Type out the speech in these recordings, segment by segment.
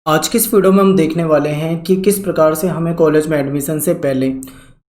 आज की इस वीडियो में हम देखने वाले हैं कि किस प्रकार से हमें कॉलेज में एडमिशन से पहले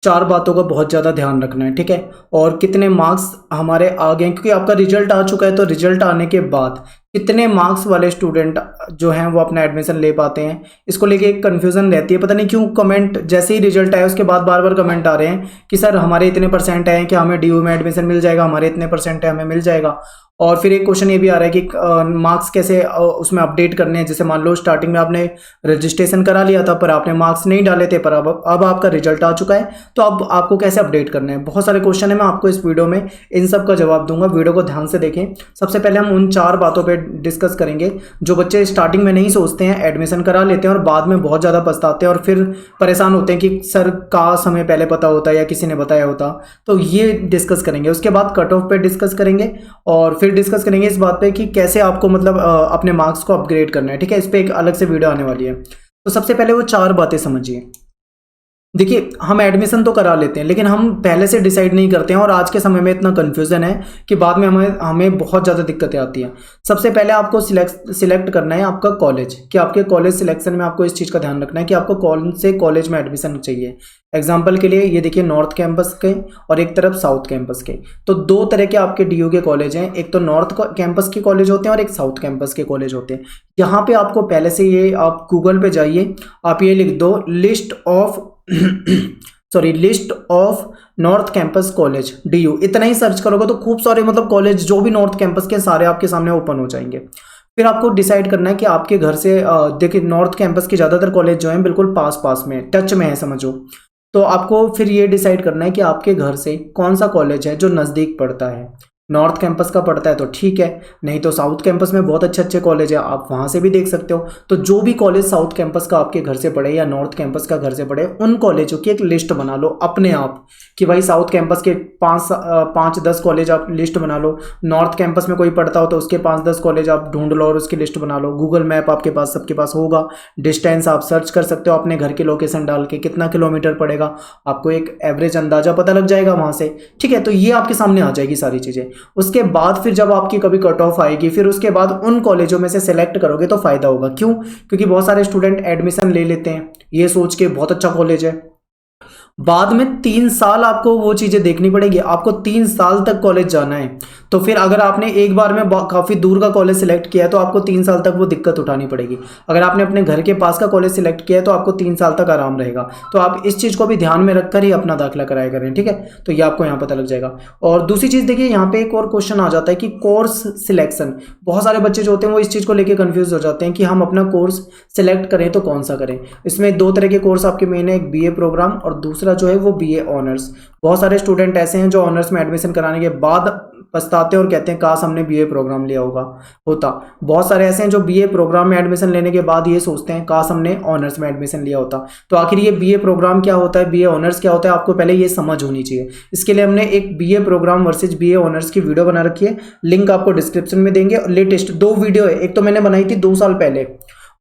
चार बातों का बहुत ज़्यादा ध्यान रखना है। ठीक है, और कितने मार्क्स हमारे आ गए, क्योंकि आपका रिजल्ट आ चुका है तो रिजल्ट आने के बाद कितने मार्क्स वाले स्टूडेंट जो हैं वो अपना एडमिशन ले पाते हैं, इसको लेके एक कन्फ्यूज़न रहती है। पता नहीं क्यों कमेंट जैसे ही रिजल्ट आया उसके बाद बार बार कमेंट आ रहे हैं कि सर हमारे इतने परसेंट आए हैं कि हमें डीयू में एडमिशन मिल जाएगा, हमारे इतने परसेंट है हमें मिल जाएगा। और फिर एक क्वेश्चन ये भी आ रहा है कि मार्क्स कैसे उसमें अपडेट करने हैं। जैसे मान लो स्टार्टिंग में आपने रजिस्ट्रेशन करा लिया था पर आपने मार्क्स नहीं डाले थे, पर अब आपका रिजल्ट आ चुका है तो अब आपको कैसे अपडेट करना है। बहुत सारे क्वेश्चन है, मैं आपको इस वीडियो में इन सब का जवाब दूंगा। वीडियो को ध्यान से देखें। सबसे पहले हम उन चार बातों पर डिस्कस करेंगे जो बच्चे स्टार्टिंग में नहीं सोचते हैं, एडमिशन करा लेते हैं और बाद में बहुत ज़्यादा पछताते हैं और फिर परेशान होते हैं कि सर काश हमें पहले पता होता या किसी ने बताया होता। तो ये डिस्कस करेंगे। उसके बाद कट ऑफ पे डिस्कस करेंगे और फिर डिस्कस करेंगे इस बात पे कि कैसे आपको मतलब अपने मार्क्स को अपग्रेड करना है। ठीक है, इस पर एक अलग से वीडियो आने वाली है। तो सबसे पहले वो चार बातें समझिए। देखिए, हम एडमिशन तो करा लेते हैं लेकिन हम पहले से डिसाइड नहीं करते हैं और आज के समय में इतना कन्फ्यूज़न है कि बाद में हमें बहुत ज़्यादा दिक्कतें आती हैं। सबसे पहले आपको सिलेक्ट करना है आपका कॉलेज, कि आपके कॉलेज सिलेक्शन में आपको इस चीज़ का ध्यान रखना है कि आपको कौन से कॉलेज में एडमिशन चाहिए। एग्जाम्पल के लिए ये देखिए, नॉर्थ कैंपस के और एक तरफ साउथ कैंपस के। तो दो तरह के आपके डीयू के कॉलेज हैं, एक तो नॉर्थ कैंपस के कॉलेज होते हैं और एक साउथ कैंपस के कॉलेज होते हैं। यहाँ पे आपको पहले से ये, आप गूगल पे जाइए, आप ये लिख दो list of north campus college DU. इतना ही सर्च करोगे तो खूब सारे मतलब कॉलेज जो भी नॉर्थ कैंपस के सारे आपके सामने ओपन हो जाएंगे। फिर आपको डिसाइड करना है कि आपके घर से देखिए, नॉर्थ कैंपस के ज़्यादातर कॉलेज जो हैं बिल्कुल पास पास में टच में है समझो। तो आपको फिर ये डिसाइड करना है कि आपके घर से कौन सा कॉलेज है जो नज़दीक पड़ता है। नॉर्थ कैंपस का पड़ता है तो ठीक है, नहीं तो साउथ कैंपस में बहुत अच्छे अच्छे कॉलेज है, आप वहाँ से भी देख सकते हो। तो जो भी कॉलेज साउथ कैंपस का आपके घर से पड़े या नॉर्थ कैंपस का घर से पड़े, उन कॉलेजों की एक लिस्ट बना लो अपने आप कि भाई साउथ कैंपस के 5-10 कॉलेज आप लिस्ट बना लो। नॉर्थ कैंपस में कोई पढ़ता हो तो उसके 5-10 कॉलेज आप ढूंढ लो और उसकी लिस्ट बना लो। गूगल मैप आपके पास सबके पास होगा, डिस्टेंस आप सर्च कर सकते हो अपने घर की लोकेशन डाल के, कितना किलोमीटर पड़ेगा आपको एक एवरेज अंदाजा पता लग जाएगा वहाँ से। ठीक है, तो ये आपके सामने आ जाएगी सारी चीज़ें। उसके बाद फिर जब आपकी कभी कट ऑफ आएगी, फिर उसके बाद उन कॉलेजों में से सेलेक्ट करोगे तो फायदा होगा। क्यों? क्योंकि बहुत सारे स्टूडेंट एडमिशन ले लेते हैं ये सोच के बहुत अच्छा कॉलेज है, बाद में 3 साल आपको वो चीज़ें देखनी पड़ेगी। आपको 3 साल तक कॉलेज जाना है, तो फिर अगर आपने एक बार में काफ़ी दूर का कॉलेज सिलेक्ट किया है तो आपको 3 साल तक वो दिक्कत उठानी पड़ेगी। अगर आपने अपने घर के पास का कॉलेज सिलेक्ट किया है तो आपको 3 साल तक आराम रहेगा। तो आप इस चीज़ को भी ध्यान में रखकर ही अपना दाखिला कराया करें। ठीक है, तो ये आपको यहाँ पता लग जाएगा। और दूसरी चीज़ देखिए, यहाँ पे एक और क्वेश्चन आ जाता है कि कोर्स सिलेक्शन। बहुत सारे बच्चे जो होते हैं वो इस चीज़ को लेकर कन्फ्यूज हो जाते हैं कि हम अपना कोर्स सिलेक्ट करें तो कौन सा करें। इसमें दो तरह के कोर्स आपके मेन है, एक बीए प्रोग्राम और दूसरा जो है वो बीए ऑनर्स। बहुत सारे स्टूडेंट ऐसे हैं जो ऑनर्स में एडमिशन कराने के बाद पछताते हैं और कहते हैं काश हमने बीए प्रोग्राम लिया होता। बहुत सारे ऐसे हैं जो बीए प्रोग्राम में एडमिशन लेने के बाद ये सोचते हैं काश हमने ऑनर्स में एडमिशन लिया होता। तो आखिर ये बीए प्रोग्राम क्या होता है, बीए ऑनर्स क्या होता है, आपको पहले ये समझ होनी चाहिए। इसके लिए हमने एक BA programme versus BA honours की वीडियो बना रखी है, लिंक आपको डिस्क्रिप्शन में देंगे। लेटेस्ट 2 वीडियो है, एक तो मैंने बनाई थी 2 साल पहले,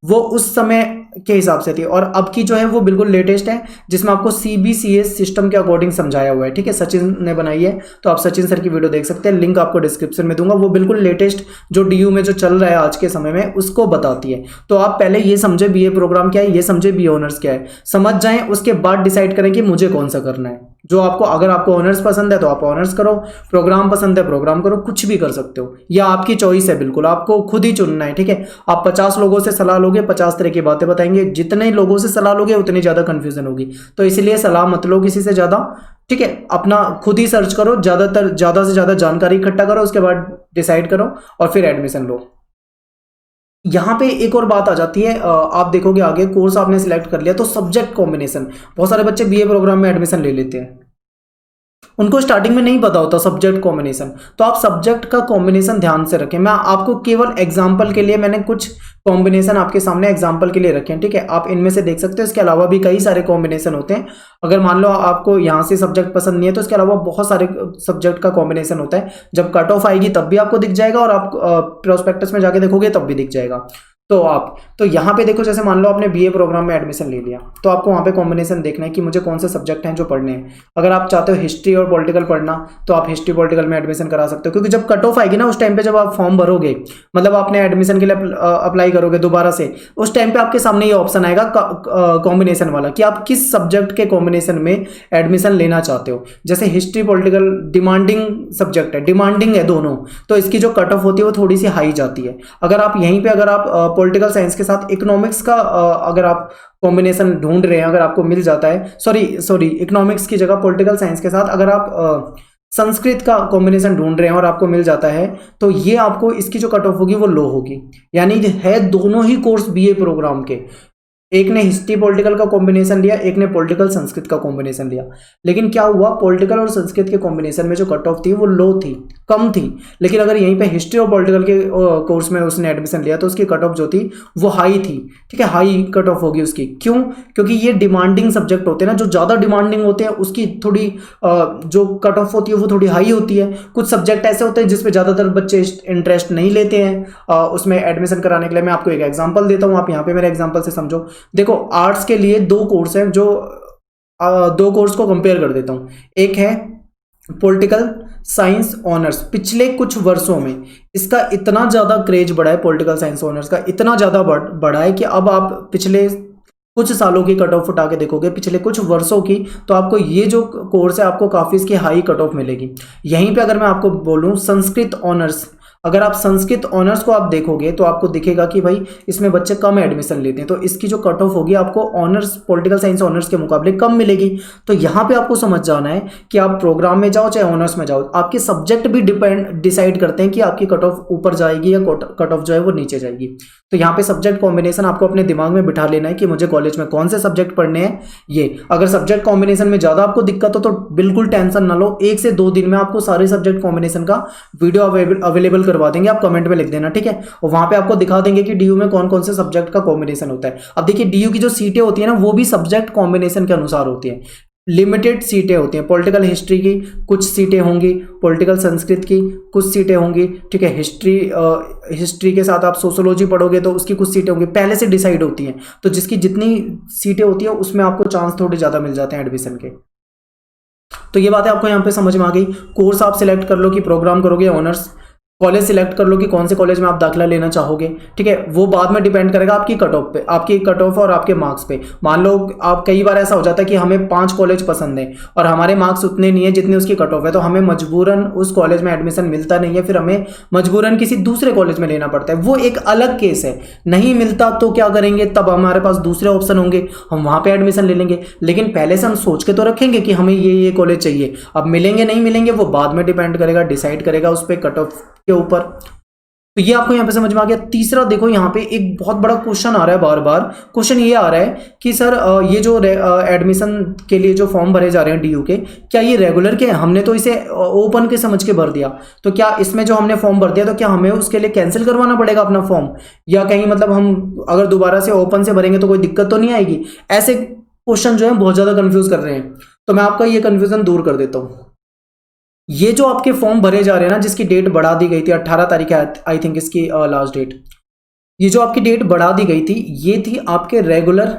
वो उस समय के हिसाब से थी, और अब की जो है वो बिल्कुल लेटेस्ट है जिसमें आपको सीबीसीएस सिस्टम के अकॉर्डिंग समझाया हुआ है। ठीक है, सचिन ने बनाई है, तो आप सचिन सर की वीडियो देख सकते हैं, लिंक आपको डिस्क्रिप्शन में दूंगा। वो बिल्कुल लेटेस्ट जो डीयू में जो चल रहा है आज के समय में उसको बताती है। तो आप पहले ये समझे बीए प्रोग्राम क्या है, ये समझे बीए ऑनर्स क्या है, समझ जाएं, उसके बाद डिसाइड करें कि मुझे कौन सा करना है। जो आपको, अगर आपको ऑनर्स पसंद है तो आप ऑनर्स करो, प्रोग्राम पसंद है प्रोग्राम करो, कुछ भी कर सकते हो, या आपकी चॉइस है, बिल्कुल आपको खुद ही चुनना है। ठीक है, आप 50 लोगों से सलाह लोगे, 50 तरह की बातें बताएंगे, जितने लोगों से सलाह लोगे उतनी ज़्यादा कंफ्यूजन होगी। तो इसलिए सलाह मत लो किसी से ज़्यादा। ठीक है, अपना खुद ही सर्च करो, ज़्यादा से ज़्यादा जानकारी इकट्ठा करो, उसके बाद डिसाइड करो और फिर एडमिशन लो। यहाँ पे एक और बात आ जाती है, आप देखोगे आगे कोर्स आपने सिलेक्ट कर लिया तो सब्जेक्ट कॉम्बिनेशन। बहुत सारे बच्चे बीए प्रोग्राम में एडमिशन ले लेते हैं, उनको स्टार्टिंग में नहीं पता होता सब्जेक्ट कॉम्बिनेशन। तो आप सब्जेक्ट का कॉम्बिनेशन ध्यान से रखें। मैं आपको केवल एग्जांपल के लिए मैंने कुछ कॉम्बिनेशन आपके सामने एग्जांपल के लिए रखे हैं। ठीक है, आप इनमें से देख सकते हो, इसके अलावा भी कई सारे कॉम्बिनेशन होते हैं। अगर मान लो आपको यहाँ से सब्जेक्ट पसंद नहीं है तो इसके अलावा बहुत सारे सब्जेक्ट का कॉम्बिनेशन होता है। जब कट ऑफ आएगी तब भी आपको दिख जाएगा और आप प्रोस्पेक्टस में जाके देखोगे तब भी दिख जाएगा। तो यहाँ पे देखो, जैसे मान लो आपने बीए प्रोग्राम में एडमिशन ले लिया, तो आपको वहाँ पे कॉम्बिनेशन देखना है कि मुझे कौन से सब्जेक्ट हैं जो पढ़ने हैं। अगर आप चाहते हो हिस्ट्री और पॉलिटिकल पढ़ना, तो आप हिस्ट्री पॉलिटिकल में एडमिशन करा सकते हो, क्योंकि जब कट ऑफ आएगी ना उस टाइम पे, जब आप फॉर्म भरोगे, मतलब आपने एडमिशन के लिए अप्लाई करोगे दोबारा से, उस टाइम पे आपके सामने ये ऑप्शन आएगा कॉम्बिनेशन वाला, कि आप किस सब्जेक्ट के कॉम्बिनेशन में एडमिशन लेना चाहते हो। जैसे हिस्ट्री पॉलिटिकल डिमांडिंग सब्जेक्ट है, डिमांडिंग है दोनों, तो इसकी जो कट ऑफ होती है वो थोड़ी सी हाई जाती है। अगर आप यहीं पे, अगर आप पॉलिटिकल साइंस के साथ इकोनॉमिक्स का अगर आप कॉम्बिनेशन ढूंढ रहे हैं, अगर आपको मिल जाता है, सॉरी इकोनॉमिक्स की जगह पॉलिटिकल साइंस के साथ अगर आप संस्कृत का कॉम्बिनेशन ढूंढ रहे हैं और आपको मिल जाता है, तो ये आपको इसकी जो कट ऑफ होगी वो लो होगी। यानी है दोनों ही कोर्स बीए प्रोग्राम के, एक ने हिस्ट्री पॉलिटिकल का कॉम्बिनेशन लिया, एक ने पॉलिटिकल संस्कृत का कॉम्बिनेशन लिया। लेकिन क्या हुआ, पॉलिटिकल और संस्कृत के कॉम्बिनेशन में जो कट ऑफ थी वो लो थी, कम थी। लेकिन अगर यहीं पे हिस्ट्री और पॉलिटिकल के कोर्स में उसने एडमिशन लिया, तो उसकी कट ऑफ जो थी वो हाई थी। ठीक है, हाई कट ऑफ होगी उसकी। क्यों? क्योंकि ये डिमांडिंग सब्जेक्ट होते हैं ना, जो ज़्यादा डिमांडिंग होते हैं उसकी थोड़ी जो कट ऑफ होती है वो थोड़ी हाई होती है। कुछ सब्जेक्ट ऐसे होते हैं जिसमें ज़्यादातर बच्चे इंटरेस्ट नहीं लेते हैं उसमें एडमिशन कराने के लिए। मैं आपको एक एग्जाम्पल देता हूँ, आप यहाँ पे मेरे एग्जाम्पल से समझो। देखो, आर्ट्स के लिए दो कोर्स हैं, जो दो कोर्स को कंपेयर कर देता हूं। एक है पॉलिटिकल साइंस ऑनर्स। पिछले कुछ वर्षों में इसका इतना ज़्यादा क्रेज बढ़ा है, पॉलिटिकल साइंस ऑनर्स का इतना ज़्यादा बढ़ा है कि अब आप पिछले कुछ सालों की कट ऑफ उठा के देखोगे, पिछले कुछ वर्षों की, तो आपको ये जो कोर्स है आपको काफ़ी इसकी हाई कट ऑफ मिलेगी। यहीं पे अगर मैं आपको बोलूँ संस्कृत ऑनर्स, अगर आप संस्कृत ऑनर्स को आप देखोगे तो आपको दिखेगा कि भाई इसमें बच्चे कम एडमिशन लेते हैं, तो इसकी जो कट ऑफ होगी आपको ऑनर्स पॉलिटिकल साइंस ऑनर्स के मुकाबले कम मिलेगी। तो यहाँ पे आपको समझ जाना है कि आप प्रोग्राम में जाओ चाहे ऑनर्स में जाओ, आपके सब्जेक्ट भी डिसाइड करते हैं कि आपकी कट ऑफ ऊपर जाएगी या कट ऑफ जो है वो नीचे जाएगी। तो यहाँ पे सब्जेक्ट कॉम्बिनेशन आपको अपने दिमाग में बिठा लेना है कि मुझे कॉलेज में कौन से सब्जेक्ट पढ़ने हैं। ये अगर सब्जेक्ट कॉम्बिनेशन में ज़्यादा आपको दिक्कत हो तो बिल्कुल टेंशन ना लो, 1 से 2 दिन में आपको सारे सब्जेक्ट कॉम्बिनेशन का वीडियो अवेलेबल करवा देंगे। आप कमेंट में लिख देना, ठीक है, और वहां पे आपको दिखा देंगे कि डीयू में कौन कौन से सब्जेक्ट का कॉम्बिनेशन होता है। अब देखिए, डीयू की जो सीटें होती है ना, वो भी सब्जेक्ट कॉम्बिनेशन के अनुसार होती है। लिमिटेड सीटें होती हैं। पॉलिटिकल हिस्ट्री की कुछ सीटें होंगी, पॉलिटिकल संस्कृत की कुछ सीटें होंगी, ठीक है। हिस्ट्री के साथ आप सोशोलॉजी पढ़ोगे तो उसकी कुछ सीटें होंगी, पहले से डिसाइड होती हैं। तो जिसकी जितनी सीटें होती है उसमें आपको चांस थोड़े ज़्यादा मिल जाते हैं एडमिशन के। तो ये बातें आपको यहाँ पे समझ में आ गई। कोर्स आप सिलेक्ट कर लो कि प्रोग्राम करोगे ऑनर्स, कॉलेज सिलेक्ट कर लो कि कौन से कॉलेज में आप दाखिला लेना चाहोगे, ठीक है। वो बाद में डिपेंड करेगा आपकी कट ऑफ पे, आपकी कट ऑफ और आपके मार्क्स पे। मान लो आप, कई बार ऐसा हो जाता है कि हमें 5 कॉलेज पसंद है और हमारे मार्क्स उतने नहीं है जितने उसकी कट ऑफ है, तो हमें मजबूरन उस कॉलेज में एडमिशन मिलता नहीं है, फिर हमें मजबूरन किसी दूसरे कॉलेज में लेना पड़ता है। वो एक अलग केस है। नहीं मिलता तो क्या करेंगे, तब हमारे पास दूसरे ऑप्शन होंगे, हम वहाँ पर एडमिशन ले लेंगे। लेकिन पहले से हम सोच के तो रखेंगे कि हमें ये कॉलेज चाहिए। अब मिलेंगे नहीं मिलेंगे वो बाद में डिपेंड करेगा, डिसाइड करेगा उस पर, कट ऑफ के ऊपर। तो ये आपको यहाँ पे समझ में आ गया। तीसरा देखो, यहाँ पे एक बहुत बड़ा क्वेश्चन आ रहा है, बार बार क्वेश्चन ये आ रहा है कि सर ये जो एडमिशन के लिए जो फॉर्म भरे जा रहे हैं डीयू के, क्या ये रेगुलर के हैं? हमने तो इसे ओपन के समझ के भर दिया, तो क्या इसमें जो हमने फॉर्म भर दिया तो क्या हमें उसके लिए कैंसिल करवाना पड़ेगा अपना फॉर्म, या कहीं मतलब हम अगर दोबारा से ओपन से भरेंगे तो कोई दिक्कत तो नहीं आएगी? ऐसे क्वेश्चन जो है बहुत ज़्यादा कन्फ्यूज कर रहे हैं, तो मैं आपका ये कन्फ्यूजन दूर कर देता हूँ। ये जो आपके फॉर्म भरे जा रहे हैं ना, जिसकी डेट बढ़ा दी गई थी 18 तारीख है आई थिंक इसकी लास्ट डेट, ये जो आपकी डेट बढ़ा दी गई थी ये थी आपके रेगुलर,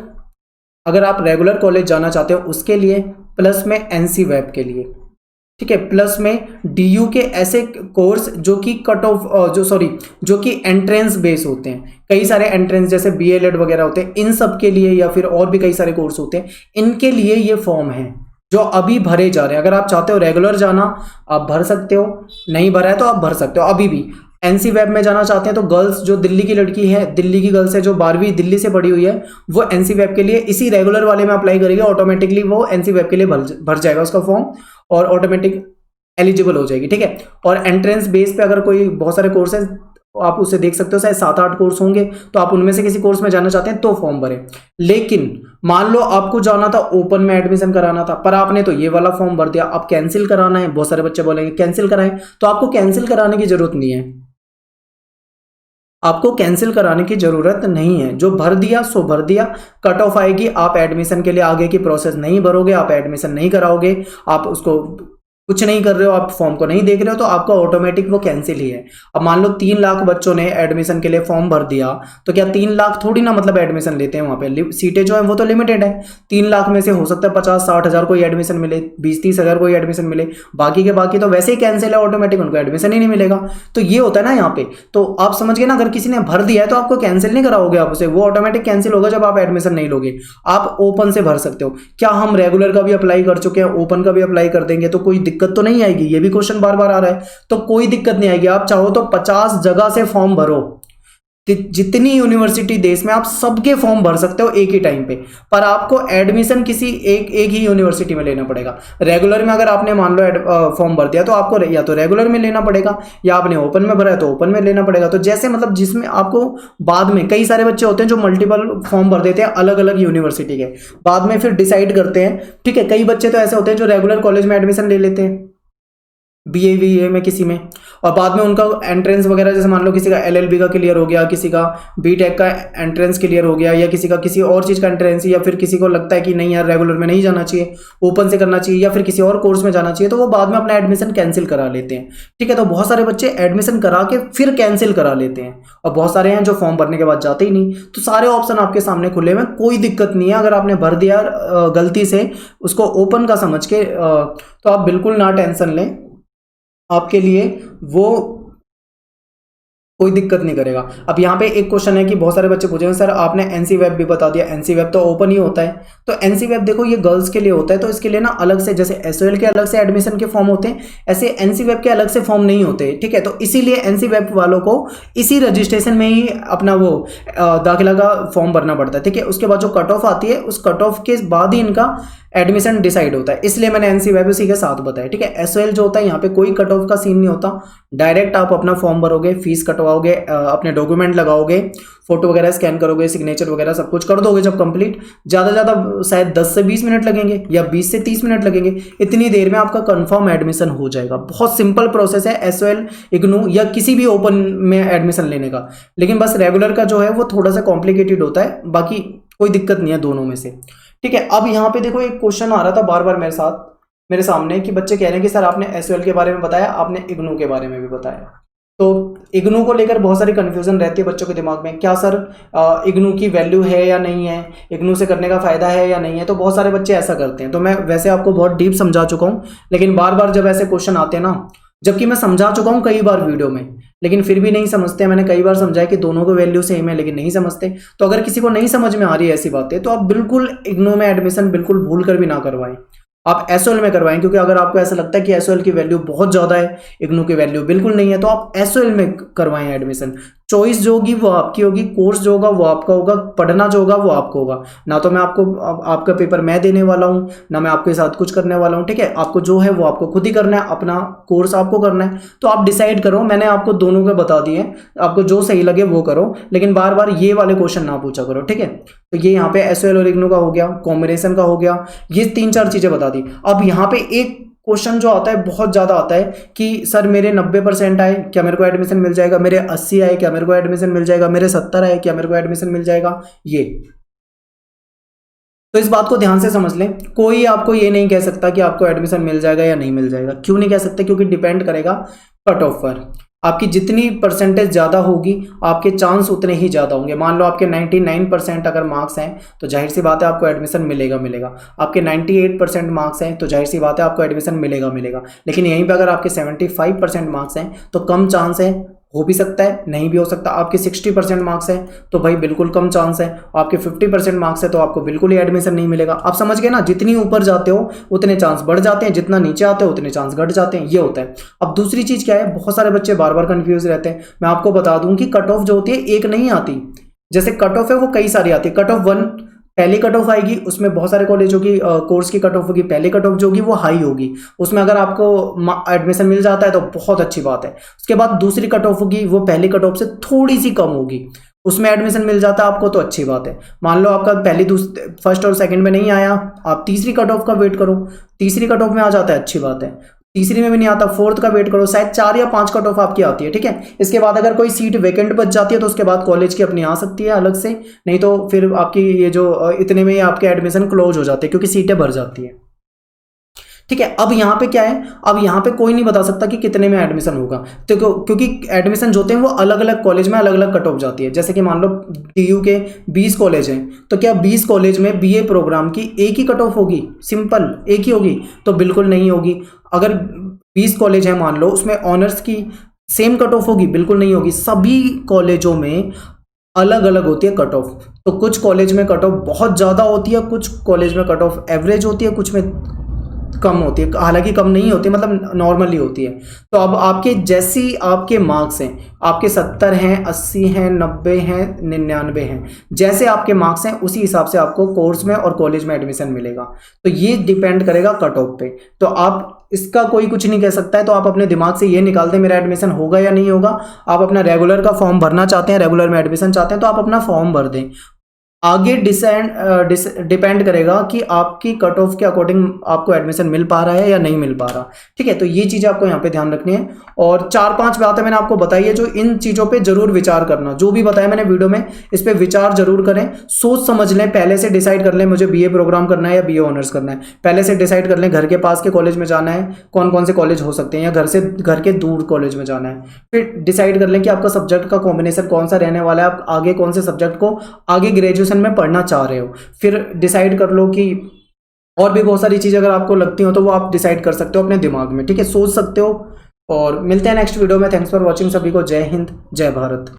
अगर आप रेगुलर कॉलेज जाना चाहते हो उसके लिए, प्लस में एनसी वेब के लिए, ठीक है, प्लस में डीयू के ऐसे कोर्स जो कि कट ऑफ जो कि एंट्रेंस बेस होते हैं। कई सारे एंट्रेंस जैसे बीएलएड वगैरह होते हैं, इन सब के लिए, या फिर और भी कई सारे कोर्स होते हैं, इनके लिए ये फॉर्म है जो अभी भरे जा रहे हैं। अगर आप चाहते हो रेगुलर जाना आप भर सकते हो, नहीं भरा है तो आप भर सकते हो अभी भी। एनसी वेब में जाना चाहते हैं तो गर्ल्स, जो दिल्ली की लड़की है, दिल्ली की गर्ल्स है जो 12वीं दिल्ली से पढ़ी हुई है, वो एनसी वेब के लिए इसी रेगुलर वाले में अप्लाई करेगी, ऑटोमेटिकली वो एनसी वेब के लिए भर जाएगा उसका फॉर्म और ऑटोमेटिक एलिजिबल हो जाएगी, ठीक है। और एंट्रेंस बेस पे अगर कोई बहुत सारे कोर्सेज आप उसे देख सकते हो, शायद 7-8 कोर्स होंगे, तो आप उनमें से किसी कोर्स में जाना चाहते हैं तो फॉर्म भरें। लेकिन मान लो आपको जाना था ओपन में एडमिशन कराना था, पर आपने तो ये वाला फॉर्म भर दिया, अब कैंसिल कराना है। बहुत सारे बच्चे बोलेंगे कैंसिल कराएं, तो आपको कैंसिल कराने की जरूरत नहीं है, आपको कैंसिल कराने की जरूरत नहीं है। जो भर दिया सो भर दिया, कट ऑफ आएगी, आप एडमिशन के लिए आगे की प्रोसेस नहीं भरोगे, आप एडमिशन नहीं कराओगे, आप उसको कुछ नहीं कर रहे हो, आप फॉर्म को नहीं देख रहे हो, तो आपका ऑटोमेटिक वो कैंसिल ही है। अब मान लो 3 लाख बच्चों ने एडमिशन के लिए फॉर्म भर दिया, तो क्या 3 लाख थोड़ी ना मतलब एडमिशन लेते हैं वहाँ पे, सीटें जो है वो तो लिमिटेड है। 3 लाख में से हो सकता है 50-60 हज़ार कोई एडमिशन मिले, 20-30 हज़ार कोई एडमिशन मिले, बाकी के बाकी तो वैसे ही कैंसिल है ऑटोमेटिक, उनको एडमिशन ही नहीं मिलेगा। तो ये होता है ना यहाँ पे, तो आप समझ गए ना, अगर किसी ने भर दिया है तो आपको कैंसिल नहीं कराओगे आप उसे, वो ऑटोमेटिक कैंसिल होगा जब आप एडमिशन नहीं लोगे। आप ओपन से भर सकते हो। क्या हम रेगुलर का भी अप्लाई कर चुके हैं, ओपन का भी अप्लाई कर देंगे तो कोई दिक्कत तो नहीं आएगी? ये भी क्वेश्चन बार बार आ रहा है। तो कोई दिक्कत नहीं आएगी, आप चाहो तो 50 जगह से फॉर्म भरो, जितनी यूनिवर्सिटी देश में, आप सबके फॉर्म भर सकते हो एक ही टाइम पे, पर आपको एडमिशन किसी एक ही यूनिवर्सिटी में लेना पड़ेगा। रेगुलर में अगर आपने मान लो फॉर्म भर दिया तो आपको या तो रेगुलर में लेना पड़ेगा, या आपने ओपन में भरा है तो ओपन में लेना पड़ेगा। तो जैसे मतलब जिसमें आपको बाद में, कई सारे बच्चे होते हैं जो मल्टीपल फॉर्म भर देते हैं अलग अलग यूनिवर्सिटी के, बाद में फिर डिसाइड करते हैं, ठीक है। कई बच्चे तो ऐसे होते हैं जो रेगुलर कॉलेज में एडमिशन ले लेते हैं, BA में किसी में, और बाद में उनका एंट्रेंस वगैरह, जैसे मान लो किसी का LLB का क्लियर हो गया, किसी का BTech का एंट्रेंस क्लियर हो गया, या किसी का किसी और चीज़ का एंट्रेंस, या फिर किसी को लगता है कि नहीं यार रेगुलर में नहीं जाना चाहिए, ओपन से करना चाहिए, या फिर किसी और कोर्स में जाना चाहिए, तो वो बाद में अपना एडमिशन कैंसिल करा लेते हैं, ठीक है। तो बहुत सारे बच्चे एडमिशन करा के फिर कैंसिल करा लेते हैं, और बहुत सारे हैं जो फॉर्म भरने के बाद जाते ही नहीं। तो सारे ऑप्शन आपके सामने खुले हुए, कोई दिक्कत नहीं है। अगर आपने भर दिया गलती से उसको ओपन का समझ के, तो आप बिल्कुल ना टेंशन लें, आपके लिए वो कोई दिक्कत नहीं करेगा। अब यहाँ पे एक क्वेश्चन है कि बहुत सारे बच्चे पूछे सर आपने NC वेब भी बता दिया, NC वेब तो ओपन ही होता है। तो NC वेब देखो ये गर्ल्स के लिए होता है, तो इसके लिए ना अलग से, जैसे SOL के अलग से एडमिशन के फॉर्म होते हैं, ऐसे NC वेब के अलग से फॉर्म नहीं होते, ठीक है। तो इसीलिए NC वेब वालों को इसी रजिस्ट्रेशन में ही अपना वो दाखिला का फॉर्म भरना पड़ता है, ठीक है। उसके बाद जो कट ऑफ आती है, उस कट ऑफ के बाद ही इनका एडमिशन डिसाइड होता है, इसलिए मैंने NC वेब उसी के साथ बताया, ठीक है। SOL जो होता है यहाँ पे कोई कट ऑफ का सीन नहीं होता, डायरेक्ट आप अपना फॉर्म भरोगे, फीस कटवाओगे, अपने डॉक्यूमेंट लगाओगे, फोटो वगैरह स्कैन करोगे, सिग्नेचर वगैरह सब कुछ कर दोगे जब कंप्लीट, ज़्यादा ज़्यादा शायद 10 से 20 मिनट लगेंगे या 20 से 30 मिनट लगेंगे, इतनी देर में आपका कंफर्म एडमिशन हो जाएगा। बहुत सिंपल प्रोसेस है SOL, IGNOU या किसी भी ओपन में एडमिशन लेने का, लेकिन बस रेगुलर का जो है वो थोड़ा सा कॉम्प्लिकेटेड होता है, बाकी कोई दिक्कत नहीं है दोनों में से, ठीक है। अब यहाँ पे देखो एक क्वेश्चन आ रहा था बार बार मेरे सामने कि बच्चे कह रहे हैं कि सर आपने SOL के बारे में बताया, आपने IGNOU के बारे में भी बताया, तो IGNOU को लेकर बहुत सारी कन्फ्यूजन रहती है बच्चों के दिमाग में, क्या सर IGNOU की वैल्यू है या नहीं है, IGNOU से करने का फ़ायदा है या नहीं है। तो बहुत सारे बच्चे ऐसा करते हैं, तो मैं वैसे आपको बहुत डीप समझा चुका हूँ, लेकिन बार बार जब ऐसे क्वेश्चन आते हैं ना, जबकि मैं समझा चुका हूँ कई बार वीडियो में, लेकिन फिर भी नहीं समझते। मैंने कई बार समझाया कि दोनों को वैल्यू सेम है, लेकिन नहीं समझते। तो अगर किसी को नहीं समझ में आ रही है ऐसी बातें, तो आप बिल्कुल IGNOU में एडमिशन बिल्कुल भूल कर भी ना करवाएं, आप SOL में करवाएं। क्योंकि अगर आपको ऐसा लगता है कि SOL की वैल्यू बहुत ज़्यादा है, IGNOU की वैल्यू बिल्कुल नहीं है, तो आप SOL में करवाएं एडमिशन। चॉइस जो होगी वो आपकी होगी, कोर्स जो होगा वो आपका होगा, पढ़ना जो होगा वो आपको होगा। ना तो मैं आपका पेपर मैं देने वाला हूँ, ना मैं आपके साथ कुछ करने वाला हूँ, ठीक है। आपको जो है वो आपको खुद ही करना है, अपना कोर्स आपको करना है। तो आप डिसाइड करो, मैंने आपको दोनों के बता दिए, आपको जो सही लगे वो करो, लेकिन बार बार ये वाले क्वेश्चन ना पूछा करो, ठीक है। तो ये यहाँ पे SOL और IGNOU का हो गया, कॉम्बिनेशन का हो गया, ये 3-4 चीज़ें बता दी। अब यहाँ पे एक क्वेश्चन जो आता है, बहुत ज़्यादा आता है कि सर मेरे 90% आए, क्या मेरे को एडमिशन मिल जाएगा, मेरे 80 आए, क्या मेरे को एडमिशन मिल जाएगा, मेरे 70 आए, क्या मेरे को एडमिशन मिल जाएगा। ये तो इस बात को ध्यान से समझ लें, कोई आपको ये नहीं कह सकता कि आपको एडमिशन मिल जाएगा या नहीं मिल जाएगा। क्यों नहीं कह सकते? क्योंकि डिपेंड करेगा कट ऑफ पर। आपकी जितनी परसेंटेज ज़्यादा होगी, आपके चांस उतने ही ज़्यादा होंगे। मान लो आपके 99% अगर मार्क्स हैं, तो जाहिर सी बात है आपको एडमिशन मिलेगा। आपके 98% मार्क्स हैं, तो जाहिर सी बात है आपको एडमिशन मिलेगा। लेकिन यहीं पे अगर आपके 75% मार्क्स हैं, तो कम चांस है, हो भी सकता है, नहीं भी हो सकता। आपके 60% मार्क्स हैं तो भाई बिल्कुल कम चांस है। आपके 50% मार्क्स है तो आपको बिल्कुल ही एडमिशन नहीं मिलेगा। आप समझ गए ना, जितनी ऊपर जाते हो उतने चांस बढ़ जाते हैं, जितना नीचे आते हो उतने चांस घट जाते हैं, ये होता है। अब दूसरी चीज़ क्या है, बहुत सारे बच्चे बार बार कन्फ्यूज रहते हैं। मैं आपको बता दूं कि कट ऑफ जो होती है एक नहीं आती, जैसे कट ऑफ है वो कई सारी आती है। कट ऑफ 1 पहली कट ऑफ आएगी, उसमें बहुत सारे कॉलेजों की कोर्स की कट ऑफ होगी। पहली कट ऑफ जो होगी वो हाई होगी, उसमें अगर आपको एडमिशन मिल जाता है तो बहुत अच्छी बात है। उसके बाद दूसरी कट ऑफ होगी, वो पहली कट ऑफ से थोड़ी सी कम होगी, उसमें एडमिशन मिल जाता है आपको तो अच्छी बात है। मान लो आपका फर्स्ट और सेकंड में नहीं आया, आप तीसरी कट ऑफ का वेट करो, तीसरी कट ऑफ में आ जाता है, अच्छी बात है। तीसरी में भी नहीं आता, फोर्थ का वेट करो, शायद 4 या 5 कट ऑफ आपकी आती है, ठीक है। इसके बाद अगर कोई सीट वेकेंट बच जाती है तो उसके बाद कॉलेज की अपनी आ सकती है अलग से, नहीं तो फिर आपकी ये जो इतने में ही आपके एडमिशन क्लोज हो जाते हैं क्योंकि सीटें भर जाती है, ठीक है। अब यहाँ पे क्या है, अब यहाँ पे कोई नहीं बता सकता कि कितने में एडमिशन होगा, तो क्योंकि एडमिशन जो होते हैं वो अलग अलग कॉलेज में अलग अलग कट ऑफ जाती है। जैसे कि मान लो टीयू के 20 कॉलेज हैं, तो क्या 20 कॉलेज में बीए प्रोग्राम की एक ही कट ऑफ होगी? सिंपल एक ही होगी? तो बिल्कुल नहीं होगी। अगर 20 कॉलेज है मान लो, उसमें ऑनर्स की सेम कट ऑफ होगी? बिल्कुल नहीं होगी। सभी कॉलेजों में अलग अलग होती है कट ऑफ। तो कुछ कॉलेज में कट ऑफ बहुत ज़्यादा होती है, कुछ कॉलेज में कट ऑफ एवरेज होती है, कुछ में कम होती है, हालांकि कम नहीं होती, मतलब नॉर्मली होती है। तो अब आपके जैसी आपके मार्क्स हैं, आपके 70 हैं, 80 हैं, 90 हैं, 99 हैं, जैसे आपके मार्क्स हैं उसी हिसाब से आपको कोर्स में और कॉलेज में एडमिशन मिलेगा। तो ये डिपेंड करेगा कट ऑफ पे। तो आप इसका कोई कुछ नहीं कह सकता है, तो आप अपने दिमाग से ये निकाल दें मेरा एडमिशन होगा या नहीं होगा। आप अपना रेगुलर का फॉर्म भरना चाहते हैं, रेगुलर में एडमिशन चाहते हैं, तो आप अपना फॉर्म भर दें। आगे डिपेंड करेगा कि आपकी कट ऑफ के अकॉर्डिंग आपको एडमिशन मिल पा रहा है या नहीं मिल पा रहा। ठीक है, तो ये चीज़ें आपको यहाँ पे ध्यान रखनी है। और 4-5 बातें मैंने आपको बताई है, जो इन चीज़ों पे जरूर विचार करना। जो भी बताया मैंने वीडियो में, इस पे विचार जरूर करें, सोच समझ लें, पहले से डिसाइड कर लें मुझे बीए प्रोग्राम करना है या बीए ऑनर्स करना है। पहले से डिसाइड कर लें घर के पास के कॉलेज में जाना है, कौन कौन से कॉलेज हो सकते हैं, या घर के दूर कॉलेज में जाना है। फिर डिसाइड कर लें कि आपका सब्जेक्ट का कॉम्बिनेशन कौन सा रहने वाला है, आप आगे कौन से सब्जेक्ट को आगे ग्रेजुएशन में पढ़ना चाह रहे हो। फिर डिसाइड कर लो कि और भी बहुत सारी चीज़ें अगर आपको लगती हो तो वो आप डिसाइड कर सकते हो अपने दिमाग में। ठीक है, सोच सकते हो। और मिलते हैं नेक्स्ट वीडियो में। Thanks for watching. सभी को जय हिंद, जय भारत।